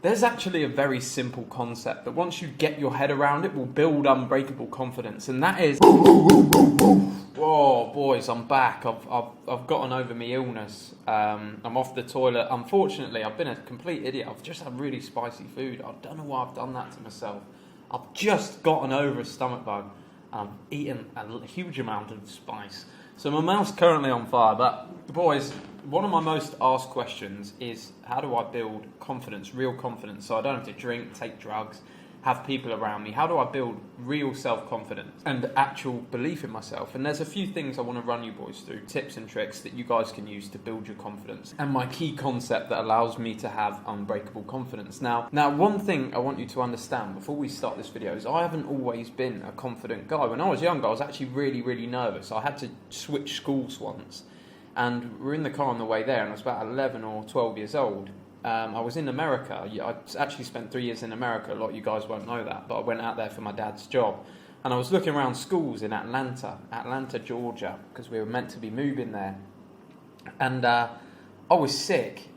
There's actually a very simple concept that once you get your head around it will build unbreakable confidence, and that is... Whoa, boys, I'm back. I've gotten over my illness. I'm off the toilet. Unfortunately, I've been a complete idiot. I've just had really spicy food. I don't know why I've done that to myself. I've just gotten over a stomach bug. I've eaten a huge amount of spice. So my mouth's currently on fire. But, boys, one of my most asked questions is, how do I build confidence, real confidence, so I don't have to drink, take drugs, have people around me? How do I build real self-confidence and actual belief in myself? And there's a few things I want to run you boys through, tips and tricks that you guys can use to build your confidence, and my key concept that allows me to have unbreakable confidence. Now one thing I want you to understand before we start this video is I haven't always been a confident guy. When I was younger, I was actually really, really nervous. I had to switch schools once, and we're in the car on the way there, and I was about 11 or 12 years old. I was in America. I actually spent 3 years in America. A lot of you guys won't know that, but I went out there for my dad's job. And I was looking around schools in Atlanta, Georgia, because we were meant to be moving there. And I was sick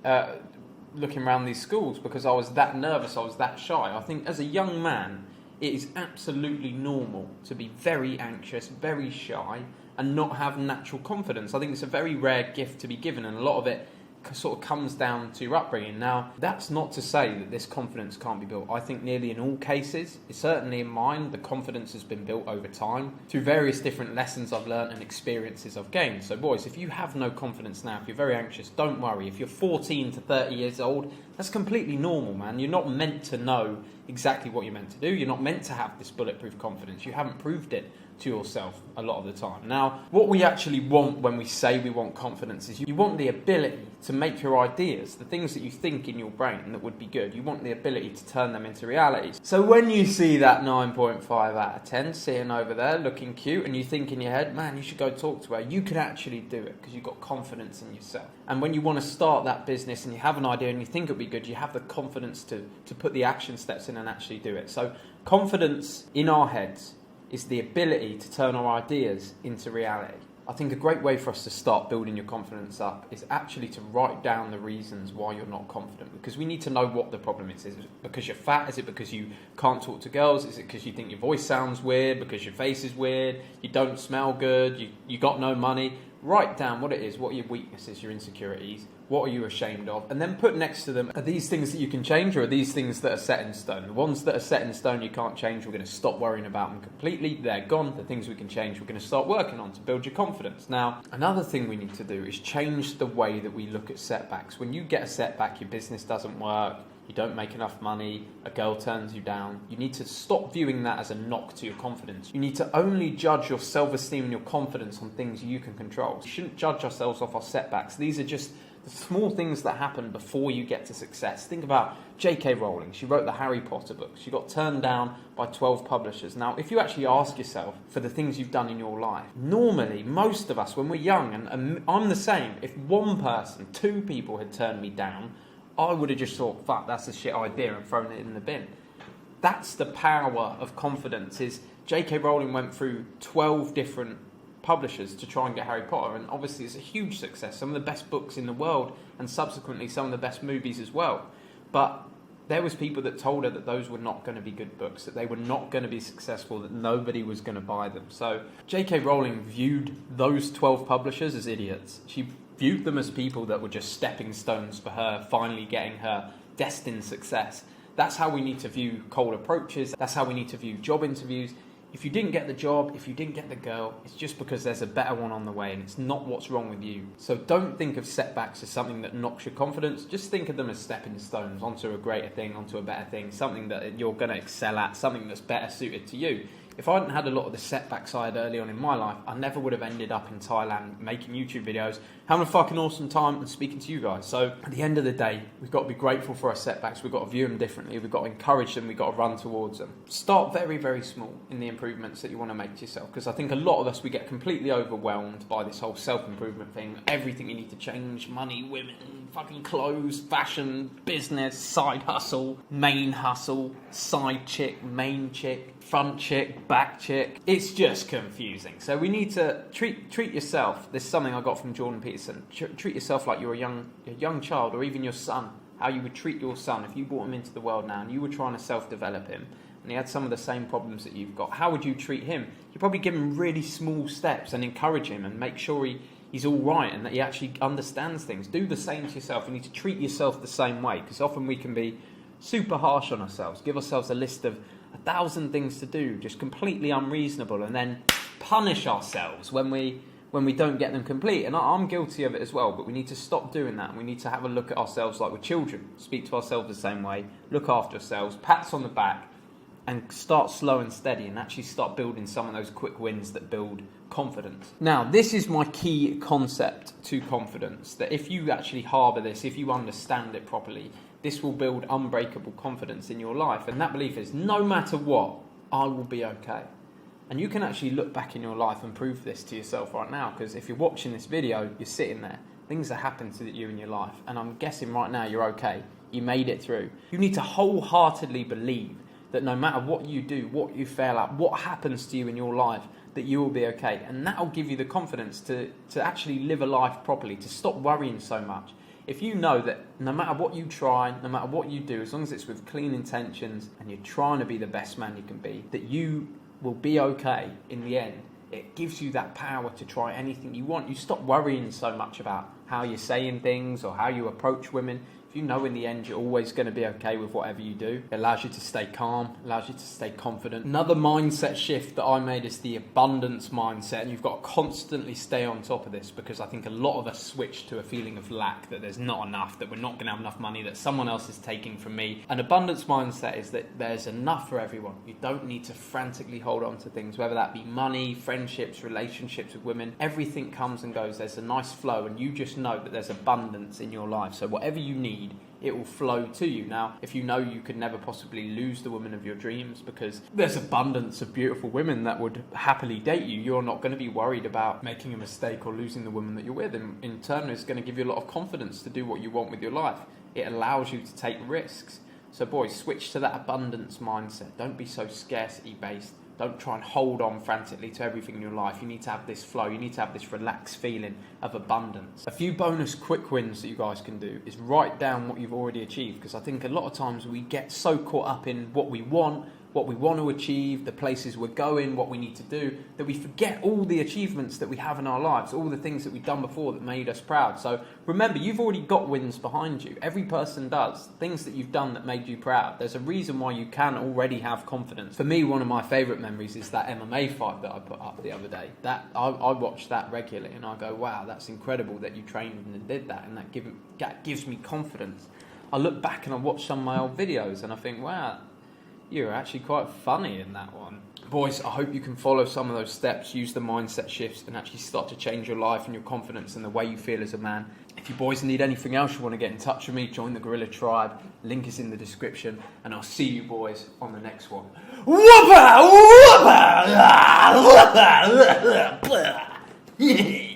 looking around these schools because I was that nervous, I was that shy. I think as a young man, it is absolutely normal to be very anxious, very shy, and not have natural confidence. I think it's a very rare gift to be given, and a lot of it sort of comes down to your upbringing. Now, that's not to say that this confidence can't be built. I think nearly in all cases, certainly in mine, the confidence has been built over time through various different lessons I've learned and experiences I've gained. So boys, if you have no confidence now, if you're very anxious, don't worry. If you're 14 to 30 years old, that's completely normal, man. You're not meant to know exactly what you're meant to do. You're not meant to have this bulletproof confidence. You haven't proved it to yourself a lot of the time. Now, what we actually want when we say we want confidence is you want the ability to make your ideas, the things that you think in your brain that would be good, you want the ability to turn them into realities. So when you see that 9.5 out of 10 sitting over there looking cute and you think in your head, man, you should go talk to her, you can actually do it because you've got confidence in yourself. And when you want to start that business and you have an idea and you think it'll be good, you have the confidence to put the action steps in and actually do it. So confidence in our heads is the ability to turn our ideas into reality. I think a great way for us to start building your confidence up is actually to write down the reasons why you're not confident, because we need to know what the problem is. Is it because you're fat? Is it because you can't talk to girls? Is it because you think your voice sounds weird? Because your face is weird? You don't smell good? You got no money? Write down what it is, what are your weaknesses, your insecurities, what are you ashamed of, and then put next to them, are these things that you can change or are these things that are set in stone? The ones that are set in stone you can't change, we're going to stop worrying about them completely, they're gone. The things we can change, we're going to start working on to build your confidence. Now, another thing we need to do is change the way that we look at setbacks. When you get a setback, your business doesn't work, you don't make enough money, a girl turns you down, you need to stop viewing that as a knock to your confidence. You need to only judge your self-esteem and your confidence on things you can control. We shouldn't judge ourselves off our setbacks. These are just the small things that happen before you get to success. Think about J.K. Rowling. She wrote the Harry Potter books. She got turned down by 12 publishers. Now, if you actually ask yourself for the things you've done in your life, normally, most of us, when we're young, and I'm the same, if one person, two people had turned me down, I would have just thought, fuck, that's a shit idea, and thrown it in the bin. That's the power of confidence. Is J.K. Rowling went through 12 different publishers to try and get Harry Potter, and obviously it's a huge success, some of the best books in the world, and subsequently some of the best movies as well. But there was people that told her that those were not going to be good books, that they were not going to be successful, that nobody was going to buy them. So J.K. Rowling viewed those 12 publishers as idiots. She viewed them as people that were just stepping stones for her finally getting her destined success. That's how we need to view cold approaches. That's how we need to view job interviews. If you didn't get the job, if you didn't get the girl, it's just because there's a better one on the way, and it's not what's wrong with you. So don't think of setbacks as something that knocks your confidence. Just think of them as stepping stones onto a greater thing, onto a better thing, something that you're going to excel at, something that's better suited to you. If I hadn't had a lot of the setbacks I had early on in my life, I never would have ended up in Thailand making YouTube videos, having a fucking awesome time and speaking to you guys. So at the end of the day, we've got to be grateful for our setbacks. We've got to view them differently. We've got to encourage them. We've got to run towards them. Start very, very small in the improvements that you want to make to yourself, because I think a lot of us, we get completely overwhelmed by this whole self-improvement thing. Everything you need to change, money, women, fucking clothes, fashion, business, side hustle, main hustle, side chick, main chick, front chick, back chick. It's just confusing. So we need to treat yourself. This is something I got from Jordan Peterson. Treat yourself like you're a young child, or even your son. how you would treat your son if you brought him into the world now and you were trying to self-develop him and he had some of the same problems that you've got, how would you treat him? You'd probably give him really small steps and encourage him and make sure he's all right and that he actually understands things. Do the same to yourself. You need to treat yourself the same way, because often we can be super harsh on ourselves, give ourselves a list of 1,000 things to do, just completely unreasonable, and then punish ourselves when we don't get them complete. And I'm guilty of it as well, but we need to stop doing that, and we need to have a look at ourselves like we're children, speak to ourselves the same way, look after ourselves, pats on the back, and start slow and steady and actually start building some of those quick wins that build confidence. Now, this is my key concept to confidence, that if you actually harbour this, if you understand it properly, this will build unbreakable confidence in your life. And that belief is, no matter what, I will be okay. And you can actually look back in your life and prove this to yourself right now, because if you're watching this video, you're sitting there, things that happen to you in your life, and I'm guessing right now you're okay, you made it through. You need to wholeheartedly believe that no matter what you do, what you fail at, what happens to you in your life, that you will be okay. And that will give you the confidence to actually live a life properly, to stop worrying so much. If you know that no matter what you try, no matter what you do, as long as it's with clean intentions and you're trying to be the best man you can be, that you will be okay in the end, it gives you that power to try anything you want. You stop worrying so much about how you're saying things or how you approach women. If you know in the end you're always going to be okay with whatever you do, it allows you to stay calm, allows you to stay confident. Another mindset shift that I made is the abundance mindset, and you've got to constantly stay on top of this, because I think a lot of us switch to a feeling of lack, that there's not enough, that we're not going to have enough money, that someone else is taking from me. An abundance mindset is that there's enough for everyone. You don't need to frantically hold on to things, whether that be money, friendships, relationships with women. Everything comes and goes. There's a nice flow, and you just know that there's abundance in your life. So whatever you need, it will flow to you. Now, if you know you could never possibly lose the woman of your dreams because there's abundance of beautiful women that would happily date you, you're not going to be worried about making a mistake or losing the woman that you're with. And in turn, it's going to give you a lot of confidence to do what you want with your life. It allows you to take risks. So boys, switch to that abundance mindset. Don't be so scarcity based. Don't try and hold on frantically to everything in your life. You need to have this flow. You need to have this relaxed feeling of abundance. A few bonus quick wins that you guys can do is write down what you've already achieved, because I think a lot of times we get so caught up in what we want to achieve, the places we're going, what we need to do, that we forget all the achievements that we have in our lives, all the things that we've done before that made us proud. So remember, you've already got wins behind you. Every person does. Things that you've done that made you proud. There's a reason why you can already have confidence. For me, one of my favourite memories is that MMA fight that I put up the other day. That I watch that regularly and I go, wow, that's incredible that you trained and did that, and that gives me confidence. I look back and I watch some of my old videos and I think, wow, you're actually quite funny in that one. Boys, I hope you can follow some of those steps, use the mindset shifts, and actually start to change your life and your confidence and the way you feel as a man. If you boys need anything else, you want to get in touch with me, join the Gorilla Tribe. Link is in the description, and I'll see you boys on the next one. Whoppa! Whoppa!